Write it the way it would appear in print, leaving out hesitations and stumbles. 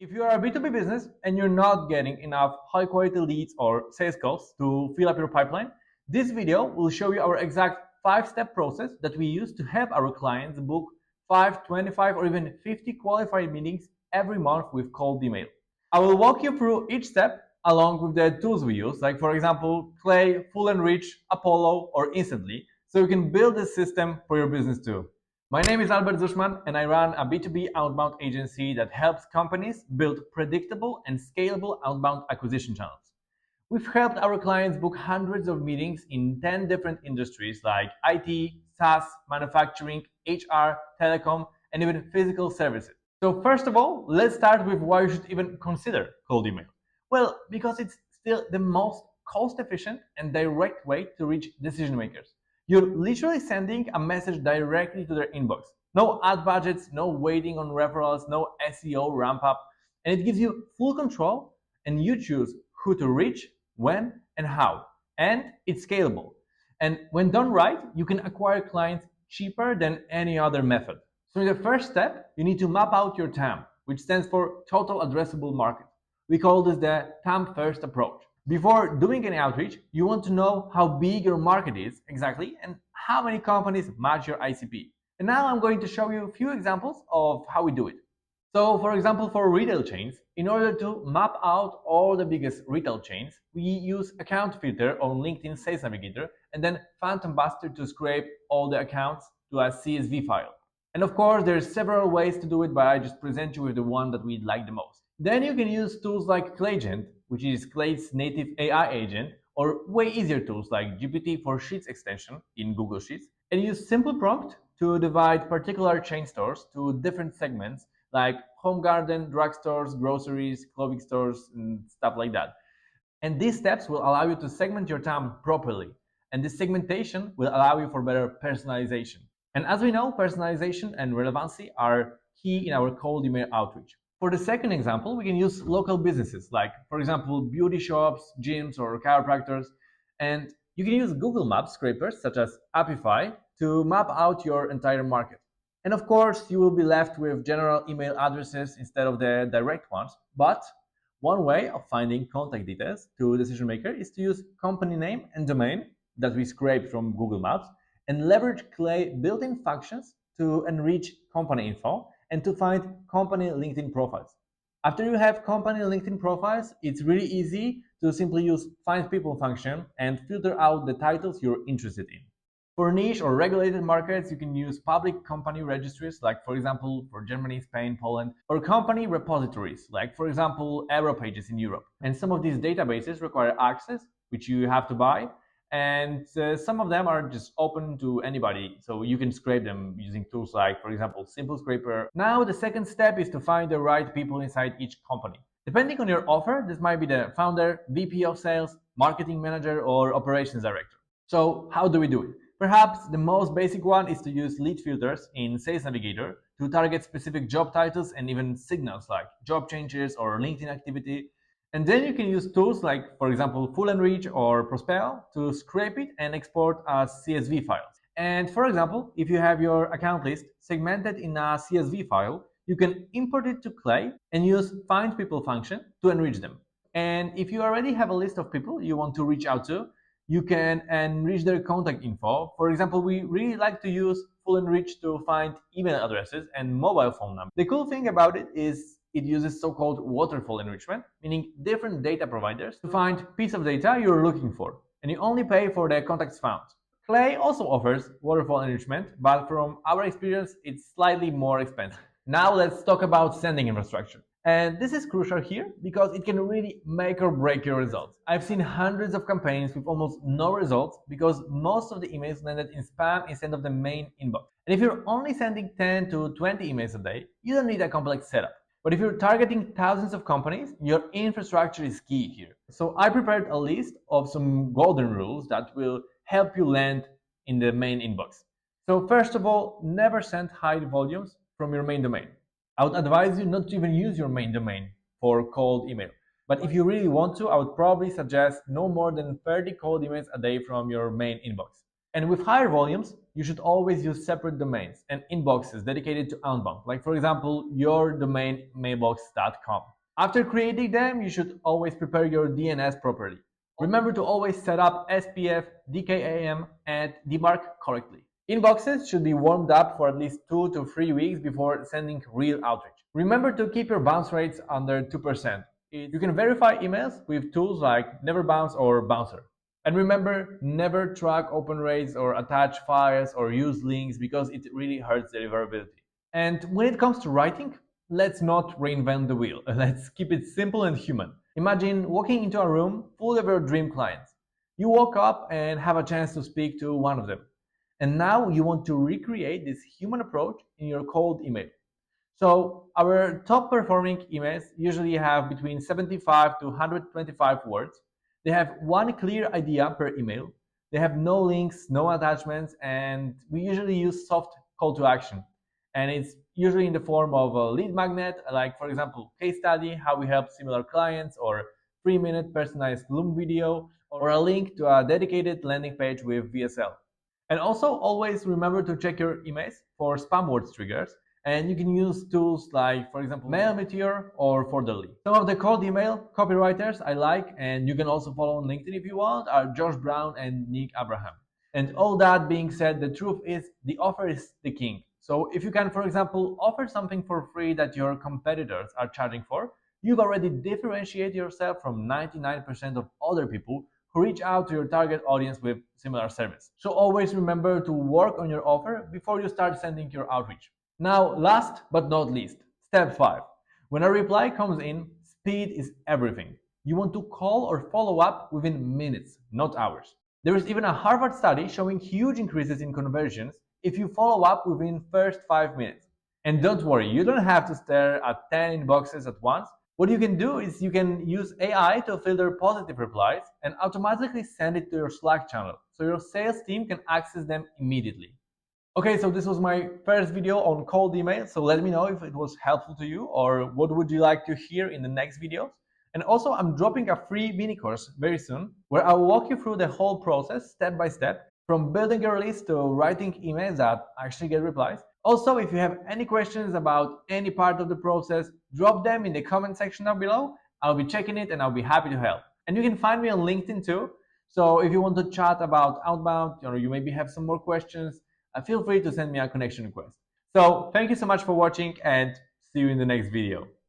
If you are a B2B business and you're not getting enough high quality leads or sales calls to fill up your pipeline, this video will show you our exact 5-step process that we use to help our clients book 5, 25, or even 50 qualified meetings every month with cold email. I will walk you through each step along with the tools we use, like for example, Clay, Full Enrich, Apollo, or Instantly, so you can build this system for your business too. My name is Albert Zuschman, and I run a B2B outbound agency that helps companies build predictable and scalable outbound acquisition channels. We've helped our clients book hundreds of meetings in 10 different industries like IT, SaaS, manufacturing, HR, telecom, and even physical services. So first of all, let's start with why you should even consider cold email. Well, because it's still the most cost-efficient and direct way to reach decision makers. You're literally sending a message directly to their inbox. No ad budgets, no waiting on referrals, no SEO ramp up. And it gives you full control, and you choose who to reach, when, and how. And it's scalable. And when done right, you can acquire clients cheaper than any other method. So in the first step, you need to map out your TAM, which stands for Total Addressable Market. We call this the TAM first approach. Before doing any outreach, you want to know how big your market is exactly and how many companies match your ICP. And now I'm going to show you a few examples of how we do it. So for example, for retail chains, in order to map out all the biggest retail chains, we use account filter on LinkedIn Sales Navigator and then PhantomBuster to scrape all the accounts to a CSV file. And of course, there's several ways to do it, but I just present you with the one that we like the most. Then you can use tools like Clayagent, which is Clay's native AI agent, or way easier tools like GPT for Sheets extension in Google Sheets, and use simple prompt to divide particular chain stores to different segments like home garden, drugstores, groceries, clothing stores, and stuff like that. And these steps will allow you to segment your TAM properly. And this segmentation will allow you for better personalization. And as we know, personalization and relevancy are key in our cold email outreach. For the second example, we can use local businesses like, for example, beauty shops, gyms, or chiropractors. And you can use Google Maps scrapers such as Apify to map out your entire market. And of course, you will be left with general email addresses instead of the direct ones. But one way of finding contact details to decision maker is to use company name and domain that we scrape from Google Maps and leverage Clay built-in functions to enrich company info and to find company LinkedIn profiles. After you have company LinkedIn profiles, it's really easy to simply use find people function and filter out the titles you're interested in. For niche or regulated markets, you can use public company registries, like for example, for Germany, Spain, Poland, or company repositories, like for example, Aeropages in Europe. And some of these databases require access, which you have to buy, and some of them are just open to anybody, so you can scrape them using tools like, for example, Simple Scraper. Now the second step is to find the right people inside each company. Depending on your offer, this might be the founder, VP of sales, marketing manager, or operations director. So how do we do it? Perhaps the most basic one is to use lead filters in Sales Navigator to target specific job titles and even signals like job changes or LinkedIn activity. And then you can use tools like, for example, Full Enrich or Prospel to scrape it and export as CSV files. And for example, if you have your account list segmented in a CSV file, you can import it to Clay and use Find People function to enrich them. And if you already have a list of people you want to reach out to, you can enrich their contact info. For example, we really like to use Full Enrich to find email addresses and mobile phone numbers. The cool thing about it is it uses so-called waterfall enrichment, meaning different data providers to find piece of data you're looking for, and you only pay for the contacts found. Clay also offers waterfall enrichment, but from our experience, it's slightly more expensive. Now let's talk about sending infrastructure. And this is crucial here because it can really make or break your results. I've seen hundreds of campaigns with almost no results because most of the emails landed in spam instead of the main inbox. And if you're only sending 10 to 20 emails a day, you don't need a complex setup. But if you're targeting thousands of companies, your infrastructure is key here. So I prepared a list of some golden rules that will help you land in the main inbox. So first of all, never send high volumes from your main domain. I would advise you not to even use your main domain for cold email. But if you really want to, I would probably suggest no more than 30 cold emails a day from your main inbox. And with higher volumes, you should always use separate domains and inboxes dedicated to outbound, like for example, your domain mailbox.com. After creating them, you should always prepare your DNS properly. Remember to always set up SPF, DKIM, and DMARC correctly. Inboxes should be warmed up for at least 2 to 3 weeks before sending real outreach. Remember to keep your bounce rates under 2%. You can verify emails with tools like Never Bounce or Bouncer. And remember, never track open rates or attach files or use links because it really hurts deliverability. And when it comes to writing, let's not reinvent the wheel. Let's keep it simple and human. Imagine walking into a room full of your dream clients. You walk up and have a chance to speak to one of them. And now you want to recreate this human approach in your cold email. So our top performing emails usually have between 75 to 125 words. They have one clear idea per email. They have no links, no attachments, and we usually use soft call to action. And it's usually in the form of a lead magnet, like for example, case study, how we help similar clients, or 3-minute personalized Loom video, or a link to a dedicated landing page with VSL. And also always remember to check your emails for spam words triggers. And you can use tools like, for example, Mail Meteor or Forderly. Some of the cold email copywriters I like, and you can also follow on LinkedIn if you want, are Josh Brown and Nick Abraham. And all that being said, the truth is the offer is the king. So if you can, for example, offer something for free that your competitors are charging for, you've already differentiated yourself from 99% of other people who reach out to your target audience with similar service. So always remember to work on your offer before you start sending your outreach. Now, last but not least, step 5. When a reply comes in, speed is everything. You want to call or follow up within minutes, not hours. There is even a Harvard study showing huge increases in conversions if you follow up within first 5 minutes. And don't worry, you don't have to stare at 10 inboxes at once. What you can do is you can use AI to filter positive replies and automatically send it to your Slack channel so your sales team can access them immediately. Okay, so this was my first video on cold email. So let me know if it was helpful to you or what would you like to hear in the next videos. And also I'm dropping a free mini course very soon where I will walk you through the whole process step by step from building your list to writing emails that actually get replies. Also, if you have any questions about any part of the process, drop them in the comment section down below. I'll be checking it and I'll be happy to help. And you can find me on LinkedIn too. So if you want to chat about Outbound or you maybe have some more questions, feel free to send me a connection request. So thank you so much for watching and see you in the next video.